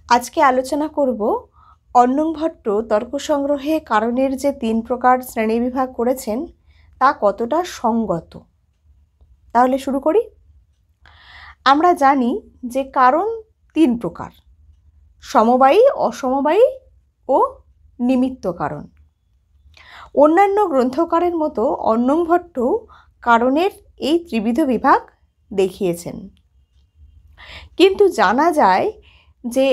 আজকে আলোচনা করব অন্নং ভট্ট তর্ক সংগ্রহে কারণের যে 3 প্রকার শ্রেণীবিভাগ করেছেন তা কতটা সঙ্গত। তাহলে শুরু করি। আমরা জানি যে কারণ 3 প্রকার: সমবায়ী, অসমবায়ী ও নিমিত্ত কারণ। অন্যান্য গ্রন্থকারের মতো অন্নং ভট্ট কারণের এই ত্রিবিধ বিভাগ দেখিয়েছেন, কিন্তু জানা যায় যে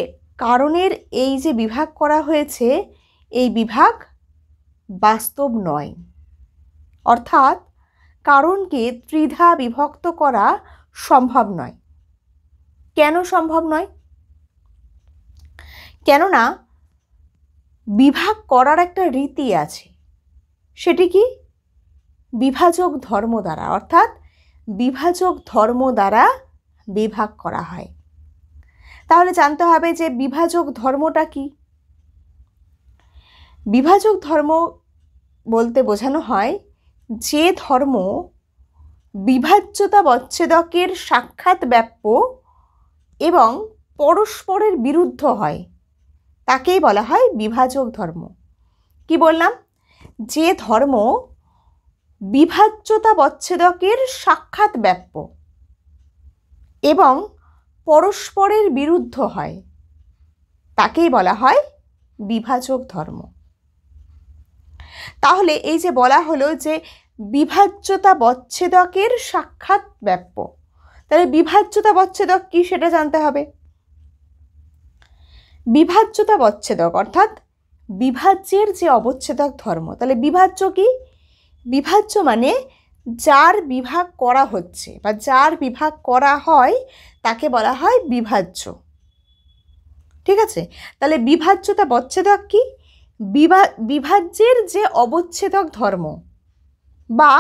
কারণের এই যে বিভাগ করা হয়েছে এই বিভাগ বাস্তব নয়, অর্থাৎ কারণকে ত্রিধা বিভক্ত করা সম্ভব নয়। কেন সম্ভব নয়? কেননা বিভাগ করার একটা রীতি আছে, সেটি কি? বিভাজক ধর্ম দ্বারা, অর্থাৎ বিভাজক ধর্ম দ্বারা বিভাগ করা হয়। তাহলে জানতে হবে যে বিভাজক ধর্মটা কি। বিভাজক ধর্ম বলতে বোঝানো হয় যে ধর্ম বিভাজ্যতা বচ্ছেদকের সাক্ষাৎ ব্যাপ্য এবং পরস্পরের বিরুদ্ধ হয়, তাকেই বলা হয় বিভাজক ধর্ম। কি বললাম? যে ধর্ম বিভাজ্যতা বচ্ছেদকের সাক্ষাৎ ব্যাপ্য এবং পরস্পরের বিরুদ্ধ হয়, তাকেই বলা হয় বিভাজক ধর্ম। তাহলে এই যে বলা হলো যে বিভাজ্যতা বচ্ছেদকের সাক্ষাৎ ব্যাপ্য, তাহলে বিভাজ্যতা বচ্ছেদক কি সেটা জানতে হবে। বিভাজ্যতা বচ্ছেদক অর্থাৎ বিভাজ্যের যে অবচ্ছেদক ধর্ম। তাহলে বিভাজ্য কি? বিভাজ্য মানে যার বিভাগ করা হচ্ছে বা যার বিভাগ করা হয় তাকে বলা হয় বিভাজ্য। ঠিক আছে? তাহলে বিভাজ্যতা বচ্ছেদক কি? বিভাজ্যের যে অবচ্ছেদক ধর্ম বা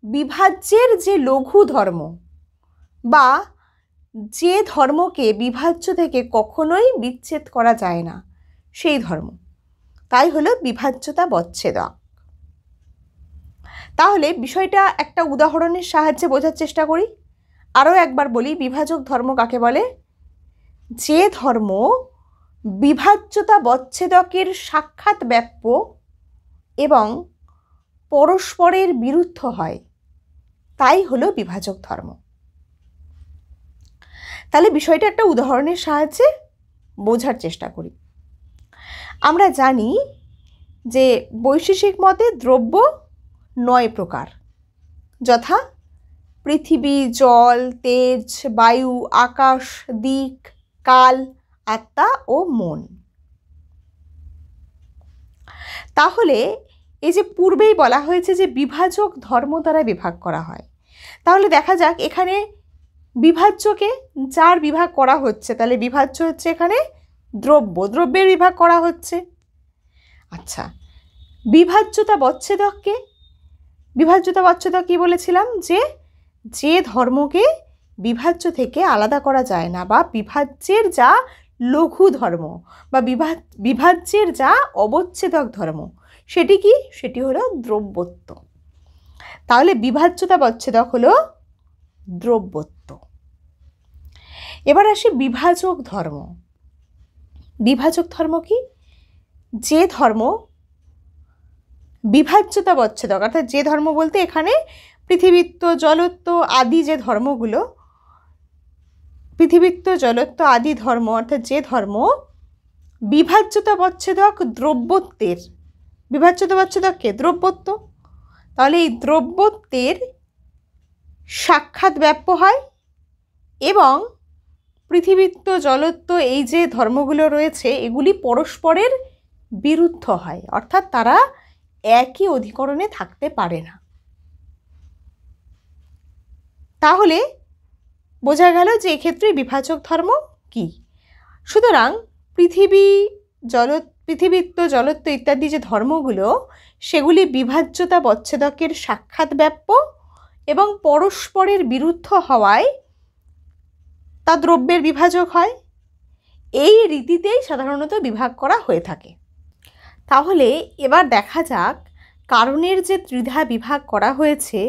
বিভাজ্যের যে লঘু ধর্ম বা যে ধর্মকে বিভাজ্য থেকে কখনোই বিচ্ছেদ করা যায় না, সেই ধর্ম, তাই হলো বিভাজ্যতা বচ্ছেদক। তাহলে বিষয়টা একটা উদাহরণের সাহায্যে বোঝার চেষ্টা করি। আরও একবার বলি, বিভাজক ধর্ম কাকে বলে? যে ধর্ম বিভাজ্যতা বচ্ছেদকের সাক্ষাৎ ব্যাপ্য এবং পরস্পরের বিরুদ্ধ হয়, তাই হলো বিভাজক ধর্ম। তাহলে বিষয়টা একটা উদাহরণের সাহায্যে বোঝার চেষ্টা করি। আমরা জানি যে বৈশেষিক মতে দ্রব্য 9 প্রকার, যথা পৃথিবী, জল, তেজ, বায়ু, আকাশ, দিক, কাল, আত্মা ও মন। তাহলে এই যে পূর্বেই বলা হয়েছে যে বিভাজক ধর্ম দ্বারা বিভাগ করা হয়, তাহলে দেখা যাক এখানে বিভাজ্যকে যার বিভাগ করা হচ্ছে, তাহলে বিভাজ্য হচ্ছে এখানে দ্রব্য, দ্রব্যের বিভাগ করা হচ্ছে। আচ্ছা, বিভাজ্যতা বচ্ছেদককে, বিভাজ্যতা বচ্ছেদক কি বলেছিলাম? যে যে ধর্মকে বিভাজ্য থেকে আলাদা করা যায় না বা বিভাজ্যের যা লঘু ধর্ম বা বিভাজ্যের যা অবচ্ছেদক ধর্ম, সেটি কি? সেটি হলো দ্রব্যত্ব। তাহলে বিভাজ্যতা বচ্ছেদক হলো দ্রব্যত্ব। এবার আসি বিভাজক ধর্ম। বিভাজক ধর্ম কি? যে ধর্ম বিভাজ্যতা বচ্ছেদক, অর্থাৎ যে ধর্ম বলতে এখানে পৃথিবীত্ব, জলত্ব আদি যে ধর্মগুলো, পৃথিবীত্ব, জলত্ব আদি ধর্ম, অর্থাৎ যে ধর্ম বিভাজ্যতা বচ্ছেদক দ্রব্যত্বের, বিভাজ্যতা বচ্ছেদককে দ্রব্যত্ব, তাহলে এই দ্রব্যত্বের সাক্ষাৎ ব্যাপ্য হয় এবং পৃথিবীত্ব, জলত্ব এই যে ধর্মগুলো রয়েছে এগুলি পরস্পরের বিরুদ্ধ হয়, অর্থাৎ তারা একই অধিকরণে থাকতে পারে না। তাহলে বোঝা গেল যে এক্ষেত্রে বিভাজক ধর্ম কি। সুতরাং পৃথিবীত্ব, জলত্ব ইত্যাদি যে ধর্মগুলো, সেগুলি বিভাজ্যতা বচ্ছেদকের সাক্ষাৎ ব্যাপ্য এবং পরস্পরের বিরুদ্ধ হওয়ায় তা দ্রব্যের বিভাজক হয়। এই রীতিতেই সাধারণত বিভাগ করা হয়ে থাকে। তাহলে এবার দেখা যাক কারণের যে ত্রিধা বিভাগ করা হয়েছে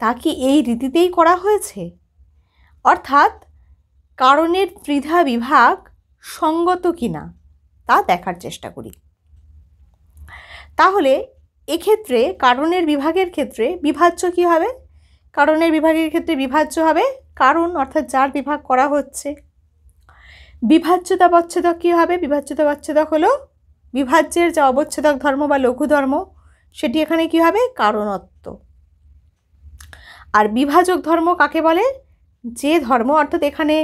তা কি এই রীতিতেই করা হয়েছে? অর্থাৎ কারণের ত্রিধা বিভাগ সঙ্গত কিনা তা দেখার চেষ্টা করি। তাহলে এক্ষেত্রে কারণের বিভাগের ক্ষেত্রে বিভাজ্য কী হবে? কারণের বিভাগের ক্ষেত্রে বিভাজ্য হবে কারণ, অর্থাৎ যার বিভাগ করা হচ্ছে। বিভাজ্যতা বচ্ছেদক কী হবে? বিভাজ্যতা বচ্ছেদক হলো বিভাজ্যের যে অবচ্ছেদক ধর্ম বা লঘু ধর্ম, সেটি এখানে কী হবে? কারণত্ব। আর বিভাজক ধর্ম কাকে বলে? যে ধর্ম, অর্থাৎ এখানে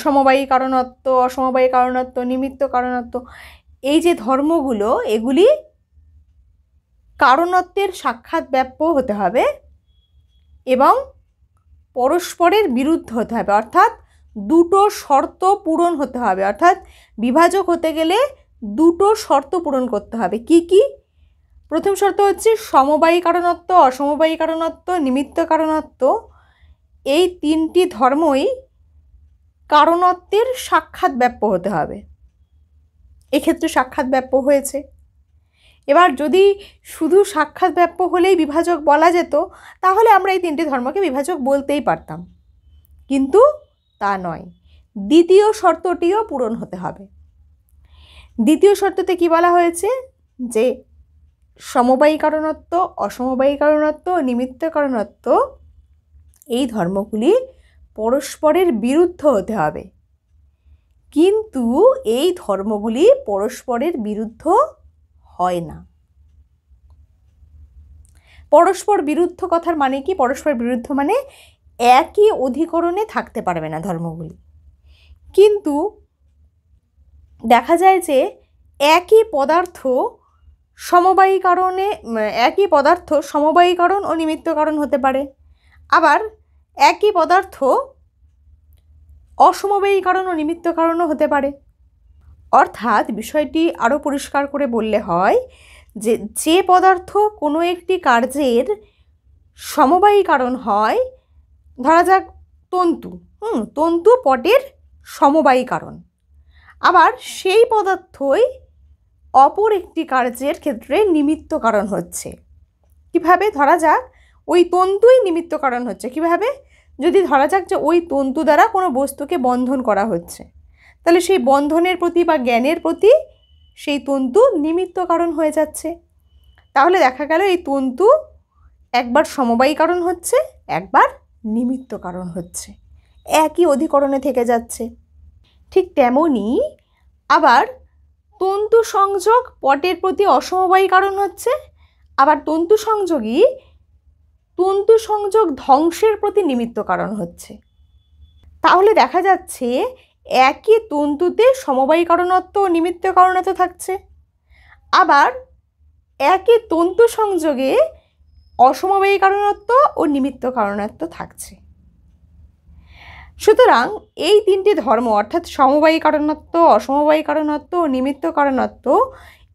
সমবায়ী কারণত্ব, অসমবায়ী কারণত্ব, নিমিত্ত কারণত্ব, এই যে ধর্মগুলো, এগুলি কারণত্বের সাক্ষাৎ ব্যাপ্য হতে হবে এবং পরস্পরের বিরুদ্ধ হতে হবে, অর্থাৎ দুটো শর্ত পূরণ হতে হবে। অর্থাৎ বিভাজক হতে গেলে দুটো শর্ত পূরণ করতে হবে। কি কি? প্রথম শর্ত হচ্ছে সমবায়ী কারণত্ব, অসমবায়ী কারণত্ব, নিমিত্ত কারণত্ব, এই তিনটি ধর্মই কারণত্বের সাক্ষাৎ ব্যাপ্য হতে হবে। এক্ষেত্রে সাক্ষাৎ ব্যাপ্য হয়েছে। এবার যদি শুধু সাক্ষাৎ ব্যাপ্য হলেই বিভাজক বলা যেত, তাহলে আমরা এই তিনটি ধর্মকে বিভাজক বলতেই পারতাম, কিন্তু তা নয়। দ্বিতীয় শর্তটিও পূরণ হতে হবে। দ্বিতীয় শর্ততে কি বলা হয়েছে? যে সমবায়ী কারণত্ব, অসমবায়ী কারণত্ব, নিমিত্ত কারণত্ব, এই ধর্মগুলি পরস্পরের বিরুদ্ধ হতে হবে। কিন্তু এই ধর্মগুলি পরস্পরের বিরুদ্ধ হয় না। পরস্পর বিরুদ্ধ কথার মানে কি? পরস্পর বিরুদ্ধ মানে একই অধিকরণে থাকতে পারবে না ধর্মগুলি। কিন্তু দেখা যায় যে একই পদার্থ সমবায়ী কারণে, একই পদার্থ সমবায়ী কারণ ও নিমিত্ত কারণ হতে পারে, আবার একই পদার্থ অসমবায়ী কারণ ও নিমিত্ত কারণও হতে পারে। অর্থাৎ বিষয়টি আরও পরিষ্কার করে বললে হয় যে যে পদার্থ কোনো একটি কার্যের সমবায়ী কারণ হয়, ধরা যাক তন্তু, তন্তু পটের সমবায়ী কারণ, আবার সেই পদার্থই অপর একটি কার্যের ক্ষেত্রে নিমিত্ত কারণ হচ্ছে। কিভাবে? ধরা যাক ওই তন্তুই নিমিত্ত কারণ হচ্ছে। কিভাবে? যদি ধরা যাক যে ওই তন্তু দ্বারা কোনো বস্তুকে বন্ধন করা হচ্ছে, তাহলে সেই বন্ধনের প্রতি বা জ্ঞানের প্রতি সেই তন্তু নিমিত্ত কারণ হয়ে যাচ্ছে। তাহলে দেখা গেল এই তন্তু একবার সমবায়ী কারণ হচ্ছে, একবার নিমিত্ত কারণ হচ্ছে, একই অধিকরণে থেকে যাচ্ছে। ঠিক তেমনই আবার তন্তু সংযোগ পটের প্রতি অসমবায়ী কারণ হচ্ছে, আবার তন্তু সংযোগ ধ্বংসের প্রতি নিমিত্ত কারণ হচ্ছে। তাহলে দেখা যাচ্ছে একই তন্তুতে সমবায়ী কারণত্ব ও নিমিত্ত কারণত্ব থাকছে, আবার একই তন্তু সংযোগে অসমবায়ী কারণত্ব ও নিমিত্ত কারণত্ব থাকছে। সুতরাং এই তিনটি ধর্ম, অর্থাৎ সমবায়ী কারণত্ব, অসমবায়ী কারণত্ব ও নিমিত্ত কারণত্ব,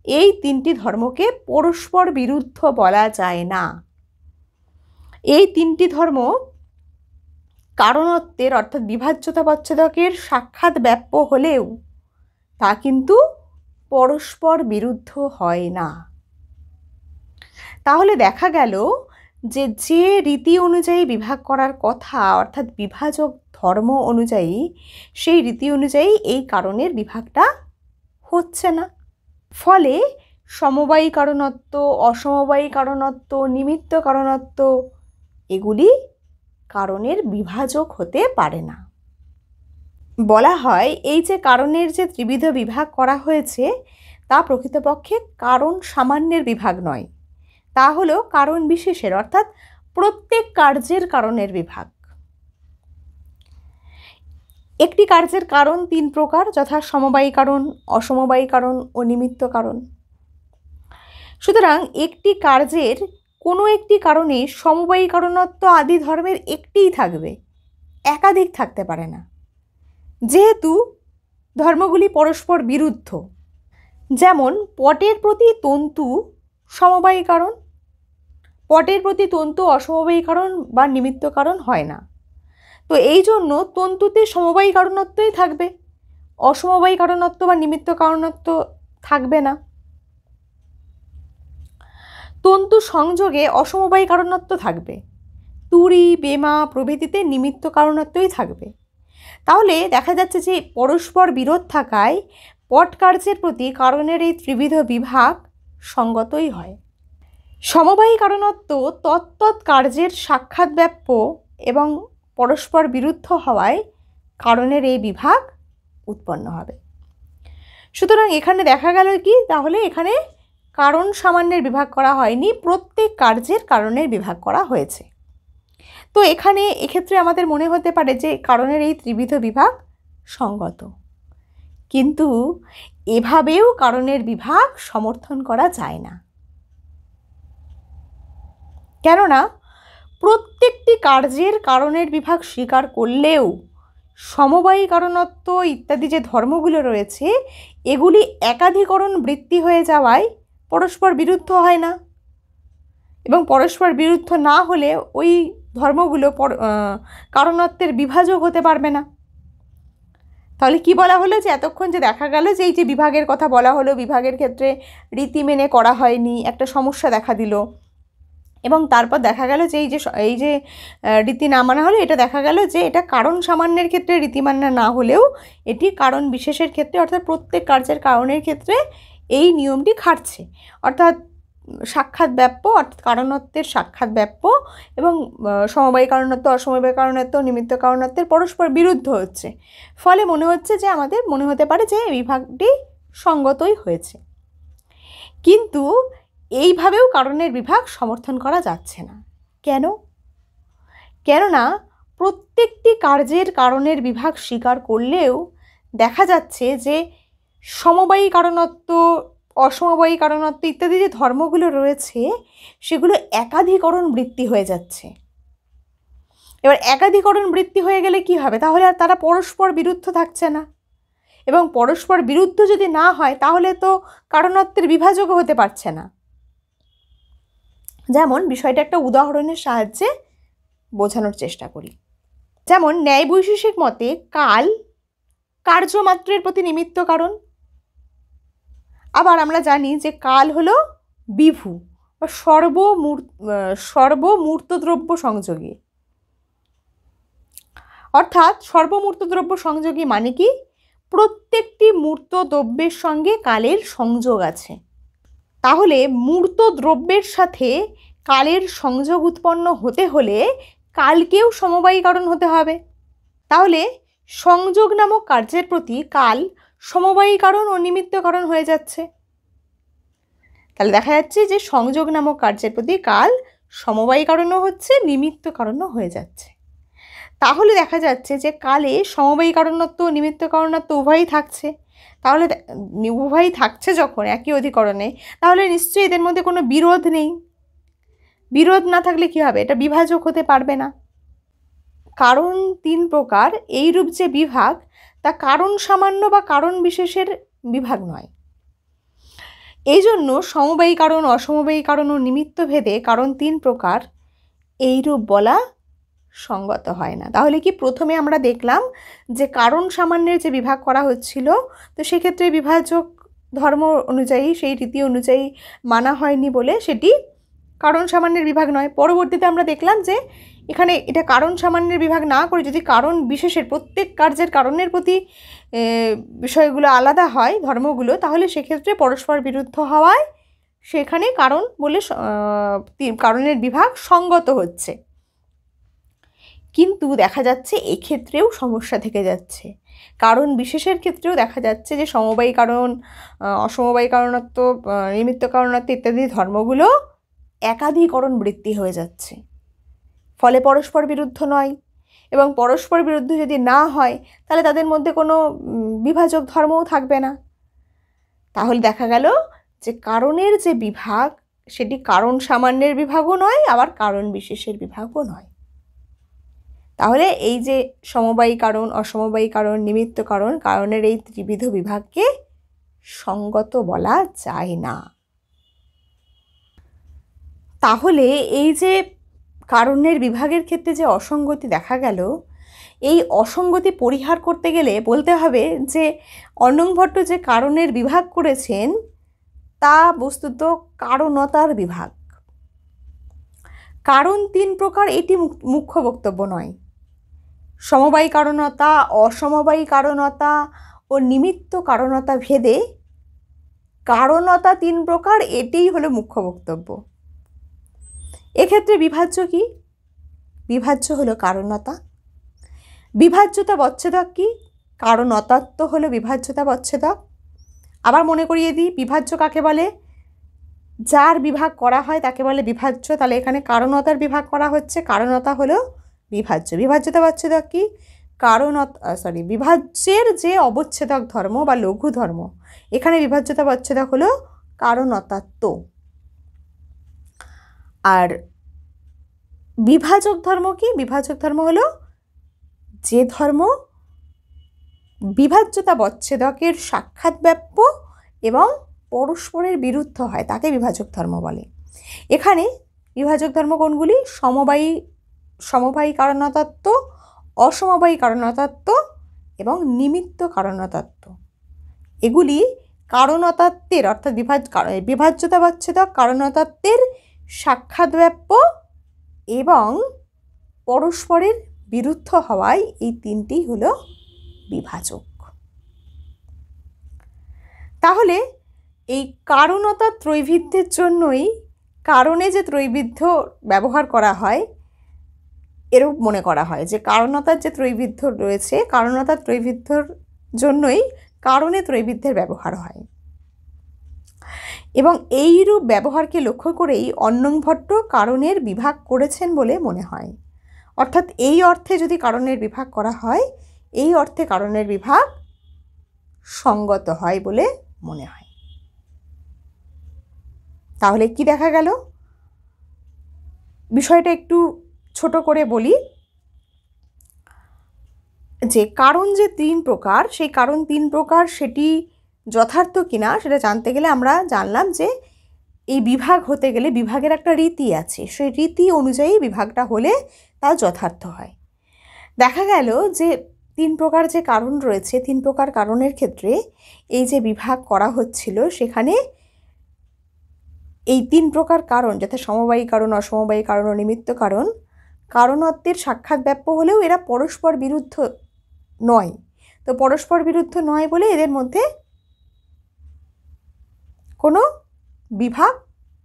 এই তিনটি ধর্মকে পরস্পর বিরুদ্ধ বলা যায় না। এই তিনটি ধর্ম কারণত্বের, অর্থাৎ বিভাজ্যতা বচ্ছেদকের সাক্ষাৎ ব্যাপ্য হলেও তা কিন্তু পরস্পর বিরুদ্ধ হয় না। তাহলে দেখা গেল যে যে রীতি অনুযায়ী বিভাগ করার কথা, অর্থাৎ বিভাজক ধর্ম অনুযায়ী, সেই রীতি অনুযায়ী এই কারণের বিভাগটা হচ্ছে না। ফলে সমবায়ী কারণত্ব, অসমবায়ী কারণত্ব, নিমিত্ত কারণত্ব, এগুলি কারণের বিভাজক হতে পারে না। বলা হয় এই যে কারণের যে ত্রিবিধ বিভাগ করা হয়েছে, তা প্রকৃতপক্ষে কারণ সামান্যের বিভাগ নয়, তা হলো কারণ বিশেষের, অর্থাৎ প্রত্যেক কার্যের কারণের বিভাগ। একটি কার্যের কারণ তিন প্রকার, যথা সমবায়ী কারণ, অসমবায়ী কারণ ও নিমিত্ত কারণ। সুতরাং একটি কার্যের কোনো একটি কারণে সমবায়ী কারণত্ব আদি ধর্মের একটিই থাকবে, একাধিক থাকতে পারে না, যেহেতু ধর্মগুলি পরস্পর বিরুদ্ধ। যেমন পটের প্রতি তন্তু সমবায়ী কারণ, পটের প্রতি তন্তু অসমবায়ী কারণ বা নিমিত্ত কারণ হয় না। তো এই জন্য তন্তুতে সমবায়ী কারণত্বই থাকবে, অসমবায়ী কারণত্ব বা নিমিত্ত কারণত্ব থাকবে না। তন্তু সংযোগে অসমবায়ী কারণত্ব থাকবে, তুড়ি, বেমা প্রভৃতিতে নিমিত্ত কারণত্বই থাকবে। তাহলে দেখা যাচ্ছে যে পরস্পর বিরোধ থাকায় পট কার্যের প্রতি কারণের এই ত্রিবিধ বিভাগ সঙ্গতই হয়। সমবায়ী কারণত্ব তৎতৎ কার্যের সাক্ষাৎ ব্যাপ্য এবং পরস্পর বিরুদ্ধ হওয়ায় কারণের এই বিভাগ উৎপন্ন হবে। সুতরাং এখানে দেখা গেল কি, তাহলে এখানে কারণ সামান্যের বিভাগ করা হয়নি, প্রত্যেক কার্যের কারণের বিভাগ করা হয়েছে। তো এখানে এক্ষেত্রে আমাদের মনে হতে পারে যে কারণের এই ত্রিবিধ বিভাগ সঙ্গত, কিন্তু এভাবেও কারণের বিভাগ সমর্থন করা যায় না। কেননা প্রত্যেকটি কার্যের কারণের বিভাগ স্বীকার করলেও সমবায়ী কারণত্ব ইত্যাদি যে ধর্মগুলো রয়েছে এগুলি একাধিকরণ বৃত্তি হয়ে যাওয়ায় পরস্পর বিরুদ্ধ হয় না, এবং পরস্পর বিরুদ্ধ না হলে ওই ধর্মগুলো কারণত্বের বিভাজক হতে পারবে না। তাহলে কি বলা হলো, যে এতক্ষণ যে দেখা গেল যে এই যে বিভাগের কথা বলা হলো, বিভাগের ক্ষেত্রে রীতি মেনে করা হয়নি, একটা সমস্যা দেখা দিল, এবং তারপর দেখা গেল যে এই যে রীতি না মানা হলো, এটা দেখা গেল যে এটা কারণ সামান্যের ক্ষেত্রে রীতি মানা না হলেও এটি কারণ বিশেষের ক্ষেত্রে, অর্থাৎ প্রত্যেক কার্যের কারণের ক্ষেত্রে এই নিয়মটি খাটছে। অর্থাৎ সাক্ষাৎ ব্যাপ্য, অর্থাৎ কারণত্বের সাক্ষাৎ ব্যাপ্য এবং সমবায়ী কারণত্ব অসমবায়ী কারণত্ব নিমিত্ত কারণত্বের পরস্পর বিরুদ্ধ হচ্ছে, ফলে মনে হচ্ছে যে আমাদের মনে হতে পারে যে বিভাগটি সঙ্গতই হয়েছে। কিন্তু এইভাবেও কারণের বিভাগ সমর্থন করা যাচ্ছে না। কেন? কেননা প্রত্যেকটি কার্যের কারণের বিভাগ স্বীকার করলেও দেখা যাচ্ছে যে সমবায়ী কারণত্ব অসমবায়ী কারণত্ব ইত্যাদি যে ধর্মগুলো রয়েছে সেগুলো একাধিকরণ বৃত্তি হয়ে যাচ্ছে। এবার একাধিকরণ বৃত্তি হয়ে গেলে কি হবে, তাহলে আর তারা পরস্পর বিরুদ্ধ থাকছে না, এবং পরস্পর বিরুদ্ধ যদি না হয় তাহলে তো কারণত্বের বিভাজকও হতে পারছে না। যেমন বিষয়টা একটা উদাহরণের সাহায্যে বোঝানোর চেষ্টা করি। যেমন ন্যায় বৈশেষিক মতে কাল কার্যমাত্রের প্রতি নিমিত্ত কারণ, আবার আমরা জানি যে কাল হলো বিভু বা সর্বমূর্ত দ্রব্য সংযোগী। অর্থাৎ সর্বমূর্ত দ্রব্য সংযোগী মানে কি, প্রত্যেকটি মূর্ত দ্রব্যের সঙ্গে কালের সংযোগ আছে। তাহলে মূর্ত দ্রব্যের সাথে কালের সংযোগ উৎপন্ন হতে হলে কালকেও সমবায়ী কারণ হতে হবে। তাহলে সংযোগ নামক কার্যের প্রতি কাল সমবায়ী কারণ ও নিমিত্ত কারণ হয়ে যাচ্ছে। তাহলে দেখা যাচ্ছে যে সংযোগ নামক কার্যের প্রতি কাল সমবায়ী কারণও হচ্ছে, নিমিত্ত কারণও হয়ে যাচ্ছে। তাহলে দেখা যাচ্ছে যে কালে সমবায়ী কারণত্ব ও নিমিত্ত কারণত্ব উভয়ই থাকছে। তাহলে উভয়ই থাকছে যখন একই অধিকরণে, তাহলে নিশ্চয়ই এদের মধ্যে কোনো বিরোধ নেই। বিরোধ না থাকলে কি হবে, এটা বিভাজক হতে পারবে না। কারণ তিন প্রকার এইরূপ যে বিভাগ তা কারণ সামান্য বা কারণ বিশেষের বিভাগ নয়। এই জন্য সমবায়ী কারণ অসমবায়ী কারণ ও নিমিত্ত ভেদে কারণ তিন প্রকার এইরূপ বলা সঙ্গত হয় না। তাহলে কি, প্রথমে আমরা দেখলাম যে কারণ সামান্যের যে বিভাগ করা হচ্ছিল, তো সেক্ষেত্রে বিভাজক ধর্ম অনুযায়ী সেই রীতি অনুযায়ী মানা হয়নি বলে সেটি কারণ সামান্যের বিভাগ নয়। পরবর্তীতে আমরা দেখলাম যে এখানে এটা কারণ সামান্যের বিভাগ না করে যদি কারণ বিশেষের প্রত্যেক কার্যের কারণের প্রতি বিষয়গুলো আলাদা হয় ধর্মগুলো, তাহলে সেক্ষেত্রে পরস্পর বিরুদ্ধ হওয়ায় সেখানে কারণ বলে কারণের বিভাগ সঙ্গত হচ্ছে। কিন্তু দেখা যাচ্ছে এক্ষেত্রেও সমস্যা থেকে যাচ্ছে। কারণ বিশেষের ক্ষেত্রেও দেখা যাচ্ছে যে সমবায়ী কারণ অসমবায়ী কারণত্ব নিমিত্ত কারণত্ব ইত্যাদি ধর্মগুলো একাধিকরণ বৃত্তি হয়ে যাচ্ছে, ফলে পরস্পর বিরুদ্ধ নয়। এবং পরস্পর বিরুদ্ধ যদি না হয় তাহলে তাদের মধ্যে কোনো বিভাজক ধর্মও থাকবে না। তাহলে দেখা গেল যে কারণের যে বিভাগ সেটি কারণ সামান্যের বিভাগও নয়, আবার কারণ বিশেষের বিভাগও নয়। তাহলে এই যে সমবায়ী কারণ অসমবায়ী কারণ নিমিত্ত কারণ, কারণের এই ত্রিবিধ বিভাগকে সঙ্গত বলা যায় না। তাহলে এই যে কারণের বিভাগের ক্ষেত্রে যে অসঙ্গতি দেখা গেল, এই অসঙ্গতি পরিহার করতে গেলে বলতে হবে যে অনং ভট্ট যে কারণের বিভাগ করেছেন তা বস্তুত কারণতার বিভাগ। কারণ তিন প্রকার এটি মুখ্য বক্তব্য নয়, সমবায়ী কারণতা, অসমবায়ী কারণতা ও নিমিত্ত কারণতা ভেদে কারণতা 3 প্রকার, এটিই হলো মুখ্য বক্তব্য। এক্ষেত্রে বিভাজ্য কি? বিভাজ্য হলো কারণতা। বিভাজ্যতা বচ্ছেদক কি? কারণতাত্ব হলো বিভাজ্যতা বচ্ছেদক। আবার মনে করিয়ে দিই, বিভাজ্য কাকে বলে? যার বিভাগ করা হয় তাকে বলে বিভাজ্য। তাহলে এখানে কারণতার বিভাগ করা হচ্ছে, কারণতা হলো বিভাজ্য। বিভাজ্যতা বচ্ছেদক কি? বিভাজ্যের যে অবচ্ছেদক ধর্ম বা লঘু ধর্ম, এখানে বিভাজ্যতা বচ্ছেদক হলো কারণতাত্ব। আর বিভাজক ধর্ম কি? বিভাজক ধর্ম হলো যে ধর্ম বিভাজ্যতা বচ্ছেদকের সাক্ষাৎ ব্যাপ্য এবং পরস্পরের বিরুদ্ধ হয়, তাকে বিভাজক ধর্ম বলে। এখানে বিভাজক ধর্ম কোনগুলি? সমবায়ী কারণতত্ত্ব, অসমবায়ী কারণতত্ত্ব এবং নিমিত্ত কারণতত্ত্ব। এগুলি কারণতত্ত্বের অর্থাৎ বিভাজ্যতা বচ্ছেদক কারণতত্ত্বের সাক্ষাৎ ব্যাপ্য এবং পরস্পরের বিরুদ্ধ হওয়ায় এই 3টি হলো বিভাজক। তাহলে এই কারণতা ত্রৈবিধ্যের জন্যই কারণে যে ত্রৈবিধ্য ব্যবহার করা হয়, এরূপ মনে করা হয় যে কারণতার যে ত্রৈবিধ্য রয়েছে, কারণতার ত্রৈবিধ্যর জন্যই কারণে ত্রৈবিধ্যের ব্যবহার হয়। এবং এইরূপ ব্যবহারকে লক্ষ্য করেই অন্নং ভট্ট কারণের বিভাগ করেছেন বলে মনে হয়। অর্থাৎ এই অর্থে যদি কারণের বিভাগ করা হয়, এই অর্থে কারণের বিভাগ সঙ্গত হয় বলে মনে হয়। তাহলে কি দেখা গেল? বিষয়টা একটু ছোট করে বলি যে কারণ যে 3 প্রকার, সেই কারণ 3 প্রকার সেটি যথার্থ কিনা সেটা জানতে গেলে আমরা জানলাম যে এই বিভাগ হতে গেলে বিভাগের একটা রীতি আছে, সেই রীতি অনুযায়ী বিভাগটা হলে তা যথার্থ হয়। দেখা গেল যে 3 প্রকার যে কারণ রয়েছে, 3 প্রকার কারণের ক্ষেত্রে এই যে বিভাগ করা হচ্ছিল, সেখানে এই 3 প্রকার কারণ যথা সমবায়ী কারণ, অসমবায়ী কারণ ও নিমিত্ত কারণ, কারণত্বের সাক্ষাৎ ব্যাপ্য হলেও এরা পরস্পর বিরুদ্ধ নয়। তো পরস্পর বিরুদ্ধ নয় বলে এদের মধ্যে কোনো বিভাগ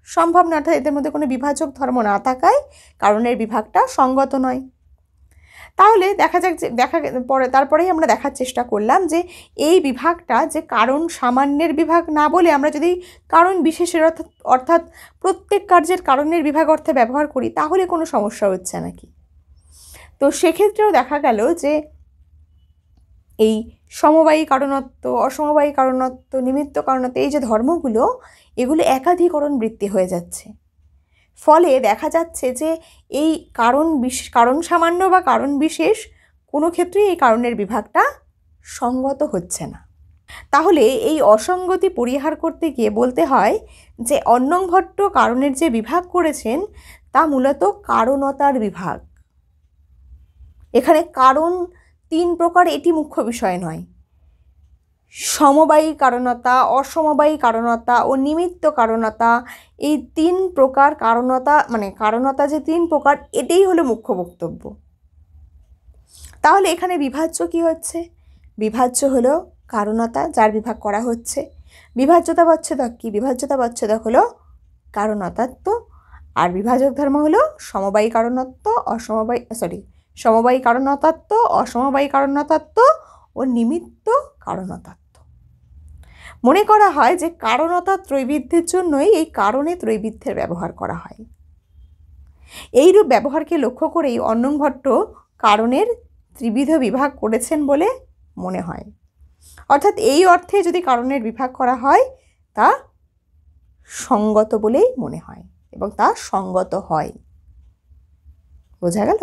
সম্ভব না, অর্থাৎ এদের মধ্যে কোনো বিভাজক ধর্ম না থাকায় কারণের বিভাগটা সঙ্গত নয়। তাহলে তারপরেই আমরা দেখার চেষ্টা করলাম যে এই বিভাগটা যে কারণ সামান্যের বিভাগ না বলে আমরা যদি কারণ বিশেষের অর্থাৎ প্রত্যেক কার্যের কারণের বিভাগ অর্থে ব্যবহার করি, তাহলে কোনো সমস্যা হচ্ছে নাকি। তো সেক্ষেত্রেও দেখা গেল যে এই সমবায়ী কারণত্ব, অসমবায়ী কারণত্ব, নিমিত্ত কারণত্ব, এই যে ধর্মগুলো, এগুলো একাধিকরণ বৃত্তি হয়ে যাচ্ছে। ফলে দেখা যাচ্ছে যে এই কারণ সামান্য বা কারণ বিশেষ কোনো ক্ষেত্রেই এই কারণের বিভাগটা সঙ্গত হচ্ছে না। তাহলে এই অসঙ্গতি পরিহার করতে গিয়ে বলতে হয় যে অন্নং ভট্ট কারণের যে বিভাগ করেছেন তা মূলত কারণতার বিভাগ। এখানে কারণ 3 প্রকার এটি মুখ্য বিষয় নয়। সমবায়ী কারণতা, অসমবায়ী কারণতা ও নিমিত্ত কারণতা, এই 3 প্রকার কারণতা যে 3 প্রকার, এটাই হলো মুখ্য বক্তব্য। তাহলে এখানে বিভাজ্য কি হচ্ছে? বিভাজ্য হলো কারণতা, যার বিভাগ করা হচ্ছে। বিভাজ্যতা বচ্ছেদক কি? বিভাজ্যতা বচ্ছেদক হলো কারণতাত্ব। আর বিভাজক ধর্ম হলো সমবায়ী কারণত্ব, সমবায়ী কারণতাত্ব, অসমবায়ী কারণতাত্ব ও নিমিত্ত কারণতাত্ব। মনে করা হয় যে কারণতা ত্রৈবিধ্যের জন্যই এই কারণে ত্রৈবিধ্যের ব্যবহার করা হয়। এইরূপ ব্যবহারকে লক্ষ্য করেই অন্নং ভট্ট কারণের ত্রিবিধ বিভাগ করেছেন বলে মনে হয়। অর্থাৎ এই অর্থে যদি কারণের বিভাগ করা হয় তা সঙ্গত বলেই মনে হয় এবং তা সঙ্গত হয়। বোঝা গেল?